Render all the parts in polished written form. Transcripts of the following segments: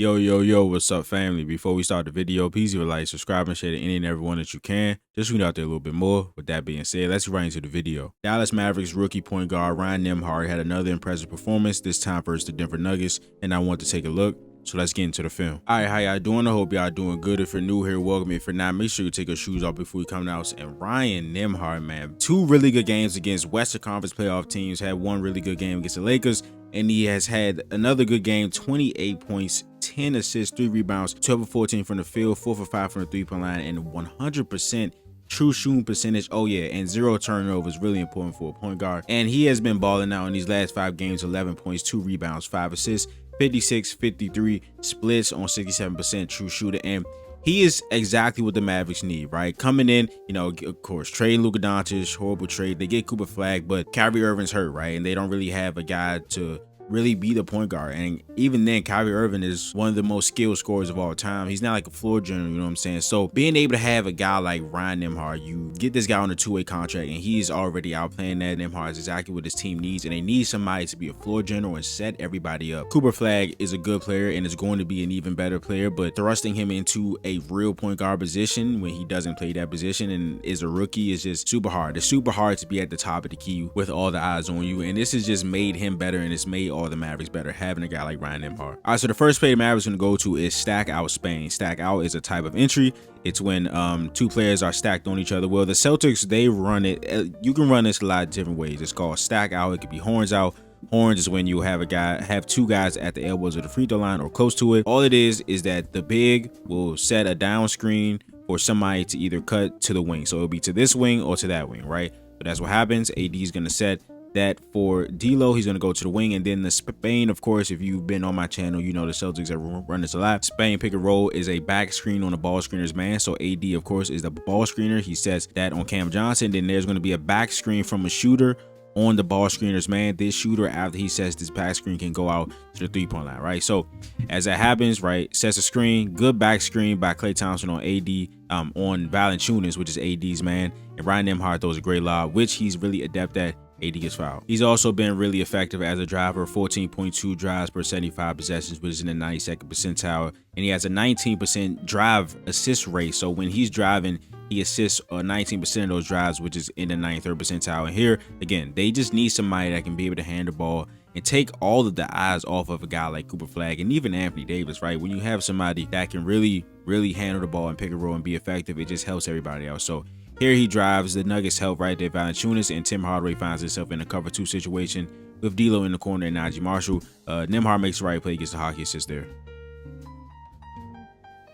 Yo, what's up, family? Before we start the video, please leave a like, subscribe, and share to any and everyone that you can. Just read out there a little bit more. With that being said, let's get right into the video. Dallas Mavericks rookie point guard Ryan Nembhard had another impressive performance, this time versus the Denver Nuggets, and I want to take a look. So let's get into the film. All right, how y'all doing? I hope y'all doing good. If you're new here, welcome. If you're not, make sure you take your shoes off before you come out. And Ryan Nembhard, man, two really good games against Western Conference playoff teams. Had one really good game against the Lakers, and he has had another good game, 28 points, 10 assists, 3 rebounds, 12 of 14 from the field, 4 for 5 from the three-point line, and 100% true shooting percentage. Oh yeah, and 0 turnovers, really important for a point guard. And he has been balling out in these last 5 games, 11 points, 2 rebounds, 5 assists, 56-53 splits on 67% true shooter, and he is exactly what the Mavericks need, right? Coming in, you know, of course, trade Luka Doncic, horrible trade. They get Cooper Flag, but Kyrie Irving's hurt, right? And they don't really have a guy to really be the point guard. And even then, Kyrie Irving is one of the most skilled scorers of all time. He's not like a floor general, you know what I'm saying? So being able to have a guy like Ryan Nembhard, you get this guy on a 2-way contract, and he's already outplaying that. Nembhard is exactly what this team needs, and they need somebody to be a floor general and set everybody up. Cooper Flag is a good player and is going to be an even better player, but thrusting him into a real point guard position when he doesn't play that position and is a rookie is just super hard. It's super hard to be at the top of the key with all the eyes on you, and this has just made him better, and it's made all the Mavericks better having a guy like Ryan Nembhard. All right, so the first play the Mavericks going to go to is stack out Spain. Stack out is a type of entry. It's when two players are stacked on each other. Well, the Celtics, they run it. You can run this a lot of different ways. It's called stack out. It could be horns out. Horns is when you have two guys at the elbows of the free throw line or close to it. All it is that the big will set a down screen for somebody to either cut to the wing. So it'll be to this wing or to that wing, right? So that's what happens. AD is going to set that for D'Lo. He's going to go to the wing, and then the Spain, of course, if you've been on my channel, you know the Celtics have run this a lot. Spain pick and roll is a back screen on the ball screener's man. So AD, of course, is the ball screener. He sets that on Cam Johnson. Then there's going to be a back screen from a shooter on the ball screener's man. This shooter, after he sets this back screen, can go out to the three-point line, right? So as that happens, right, sets a screen, good back screen by Klay Thompson on AD, on Valanciunas, which is AD's man, and Ryan Nembhard throws a great lob, which he's really adept at. AD gets fouled. He's also been really effective as a driver, 14.2 drives per 75 possessions, which is in the 92nd percentile, and he has a 19% drive assist rate. So when he's driving, he assists 19% of those drives, which is in the 93rd percentile. And here, again, they just need somebody that can be able to hand the ball and take all of the eyes off of a guy like Cooper Flag and even Anthony Davis, right? When you have somebody that can really handle the ball and pick and roll and be effective, it just helps everybody else. So here he drives, the Nuggets help right there. Valanciunas, and Tim Hardaway finds himself in a cover 2 situation with D'Lo in the corner and Najee Marshall. Nembhard makes the right play, gets the hockey assist there.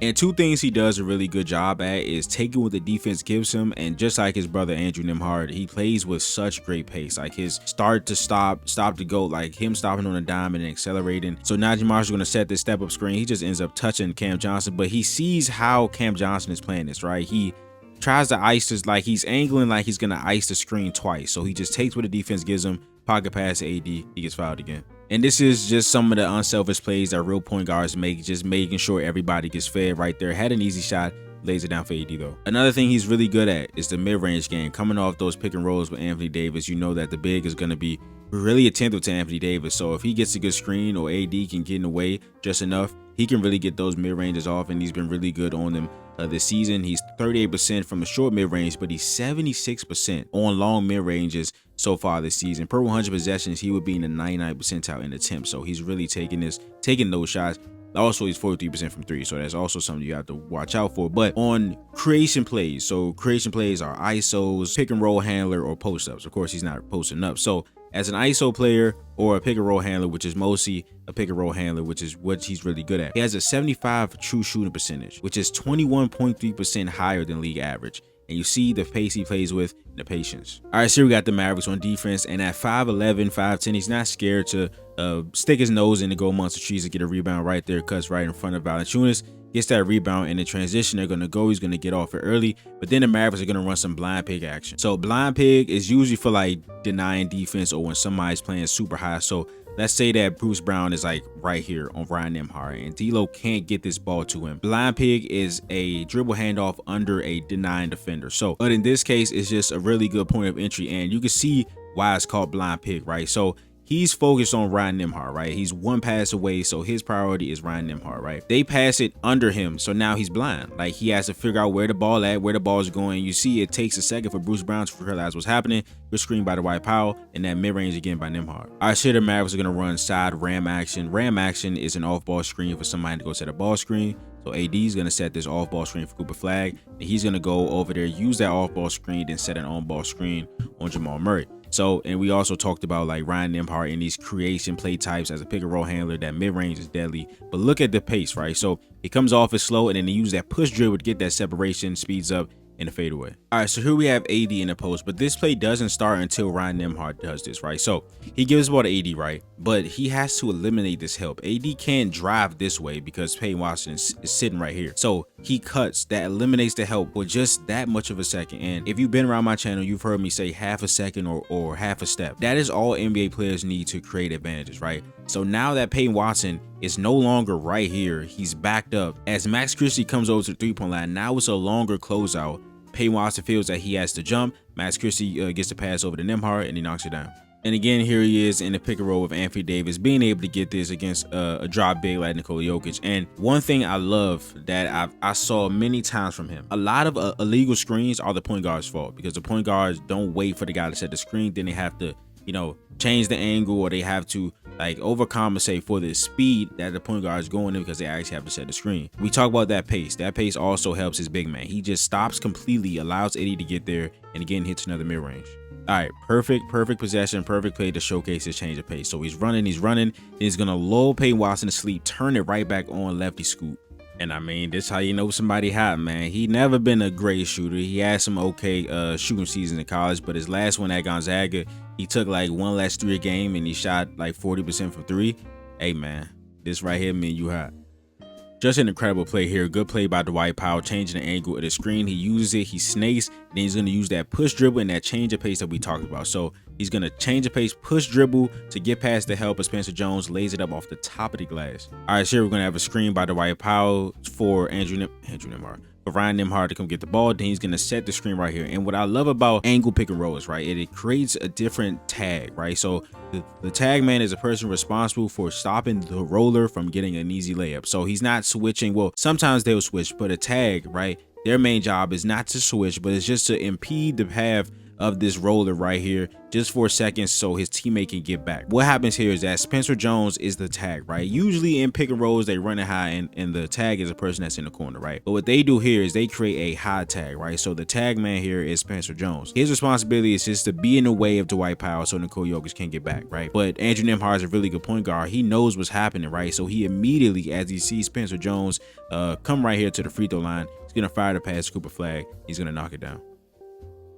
And 2 things he does a really good job at is taking what the defense gives him, and just like his brother Andrew Nembhard, he plays with such great pace. Like his start to stop to go, like him stopping on a dime and accelerating. So Najee Marshall's going to set this step up screen. He just ends up touching Cam Johnson, but he sees how Cam Johnson is playing this, right? He tries to ice this, like he's angling like he's gonna ice the screen twice. So he just takes what the defense gives him, pocket pass to AD, he gets fouled again. And this is just some of the unselfish plays that real point guards make, just making sure everybody gets fed right there. Had an easy shot, lays it down for AD though. Another thing he's really good at is the mid-range game. Coming off those pick and rolls with Anthony Davis, you know that the big is gonna be really attentive to Anthony Davis. So if he gets a good screen or AD can get in the way just enough, he can really get those mid-ranges off, and he's been really good on them this season. He's 38% from the short mid-range, but he's 76% on long mid-ranges so far this season. Per 100 possessions, he would be in the 99th percentile in attempts. So he's really taking those shots. Also, he's 43% from 3, so that's also something you have to watch out for. But on creation plays, so creation plays are ISOs, pick and roll handler, or post-ups. Of course, he's not posting up. So as an ISO player or a pick and roll handler, which is mostly a pick and roll handler, which is what he's really good at, he has a 75 true shooting percentage, which is 21.3% higher than league average. And you see the pace he plays with and the patience. All right, so we got the Mavericks on defense, and at 5'11", 5'10", he's not scared to stick his nose in and go amongst the trees and get a rebound right there, cuts right in front of Valanciunas, gets that rebound, and in transition, they're going to go. He's going to get off it early, but then the Mavericks are going to run some blind pig action. So blind pig is usually for like denying defense or when somebody's playing super high. So let's say that Bruce Brown is like right here on Ryan Nembhard, and D'Lo can't get this ball to him. Blind pig is a dribble handoff under a denying defender. So, but in this case, it's just a really good point of entry, and you can see why it's called blind pig, right? So he's focused on Ryan Nembhard, right? He's one pass away, so his priority is Ryan Nembhard, right? They pass it under him, so now he's blind. Like, he has to figure out where the ball at, where the ball is going. You see, it takes a second for Bruce Brown to realize what's happening. Good screen by Dwight Powell, and that mid-range again by Nembhard. All right, so the Mavericks are going to run side ram action. Ram action is an off-ball screen for somebody to go set a ball screen. So AD is going to set this off-ball screen for Cooper Flag, and he's going to go over there, use that off-ball screen, then set an on-ball screen on Jamal Murray. So, and we also talked about like Ryan Nembhard in these creation play types as a pick and roll handler. That mid-range is deadly, but look at the pace, right? So he comes off as slow, and then he use that push dribble to get that separation, speeds up, and a fadeaway. All right, so here we have AD in the post, but this play doesn't start until Ryan Nembhard does this, right? So he gives the ball to AD, right? But he has to eliminate this help. AD can't drive this way because Peyton Watson is sitting right here. So he cuts, that eliminates the help for just that much of a second. And if you've been around my channel, you've heard me say half a second or half a step. That is all NBA players need to create advantages, right? So now that Peyton Watson is no longer right here, he's backed up. As Max Christie comes over to the three-point line, now it's a longer closeout. Peyton Watson feels that he has to jump. Max Christie gets the pass over to Nembhard, and he knocks it down. And again, here he is in the pick and roll with Anthony Davis, being able to get this against a drop big like Nikola Jokic. And one thing I love that I saw many times from him, a lot of illegal screens are the point guard's fault, because the point guards don't wait for the guy to set the screen. Then they have to, you know, change the angle, or they have to like overcompensate for the speed that the point guard is going in because they actually have to set the screen. We talk about that pace. That pace also helps his big man. He just stops completely, allows Eddie to get there, and again hits another mid-range. All right, perfect possession, perfect play to showcase his change of pace. So he's running, then he's gonna lull Peyton Watson to sleep, turn it right back on, lefty scoop. And I mean, this is how you know somebody hot, man. He never been a great shooter. He had some okay shooting seasons in college, but his last one at Gonzaga, he took like one last three a game and he shot like 40% from three. Hey man, this right here mean you hot. Just an incredible play here. Good play by Dwight Powell, changing the angle of the screen. He uses it, he snakes, then he's going to use that push dribble and that change of pace that we talked about. So he's going to change the pace, push dribble to get past the help of Spencer Jones, lays it up off the top of the glass. All right, so here we're going to have a screen by Dwight Powell for for Ryan Nembhard to come get the ball. Then he's going to set the screen right here. And what I love about angle pick and rolls, right, it creates a different tag, right? So the tag man is a person responsible for stopping the roller from getting an easy layup. So he's not switching. Well, sometimes they'll switch, but a tag, right, their main job is not to switch, but it's just to impede the path of this roller right here just for a second so his teammate can get back. What happens here is that Spencer Jones is the tag, right? Usually in pick and rolls, they run it high and the tag is a person that's in the corner, right? But what they do here is they create a high tag, right? So the tag man here is Spencer Jones. His responsibility is just to be in the way of Dwight Powell so Nikola Jokic can't get back, right? But Andrew Nembhard is a really good point guard. He knows what's happening, right? So he immediately, as he sees Spencer Jones come right here to the free throw line, he's gonna fire the pass to Cooper Flag. He's gonna knock it down.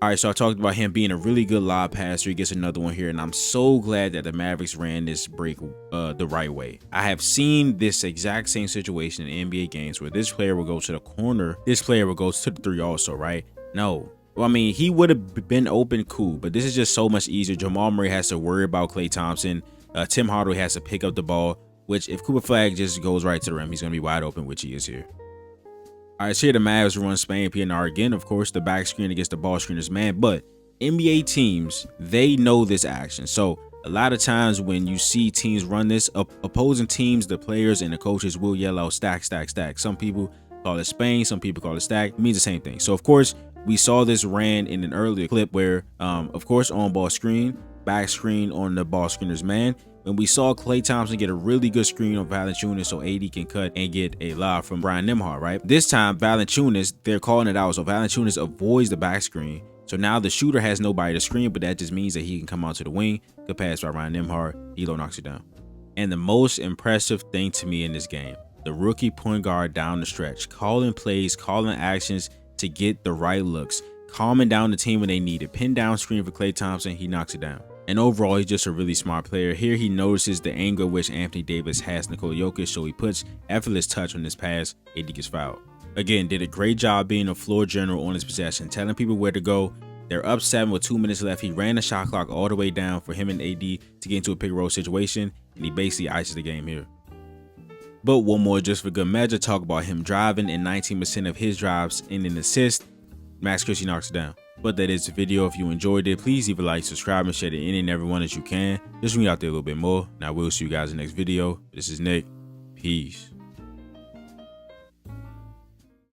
All right, so I talked about him being a really good lob passer. He gets another one here, and I'm so glad that the Mavericks ran this break the right way. I have seen this exact same situation in NBA games where this player will go to the corner, this player will go to the three also, right? No. Well, I mean, he would have been open, cool, but this is just so much easier. Jamal Murray has to worry about Klay Thompson. Tim Hardaway has to pick up the ball, which if Cooper Flag just goes right to the rim, he's going to be wide open, which he is here. All right, so here the Mavs run Spain PNR again. Of course, the back screen against the ball screener's man. But NBA teams, they know this action. So a lot of times when you see teams run this, opposing teams, the players and the coaches will yell out stack, stack, stack. Some people call it Spain. Some people call it stack. It means the same thing. So, of course, we saw this ran in an earlier clip where, of course, on ball screen, back screen on the ball screener's man. And we saw Klay Thompson get a really good screen on Valanciunas so AD can cut and get a lob from Ryan Nembhard, right? This time, Valanciunas, they're calling it out. So Valanciunas avoids the back screen. So now the shooter has nobody to screen, but that just means that he can come out to the wing. Good pass by Ryan Nembhard. Elo knocks it down. And the most impressive thing to me in this game, the rookie point guard down the stretch, calling plays, calling actions to get the right looks, calming down the team when they need it. Pin down screen for Klay Thompson. He knocks it down. And overall, he's just a really smart player. Here he notices the angle at which Anthony Davis has Nikola Jokic, so he puts effortless touch on this pass. AD gets fouled. Again, did a great job being a floor general on his possession, telling people where to go. They're up 7 with 2 minutes left. He ran the shot clock all the way down for him and AD to get into a pick and roll situation, and he basically ices the game here. But one more just for good measure, talk about him driving, and 19% of his drives in an assist. Max Christie knocks it down. But that is the video. If you enjoyed it, please leave a like, subscribe, and share to any and everyone that you can. Just bring me out there a little bit more. And I will see you guys in the next video. This is Nick. Peace.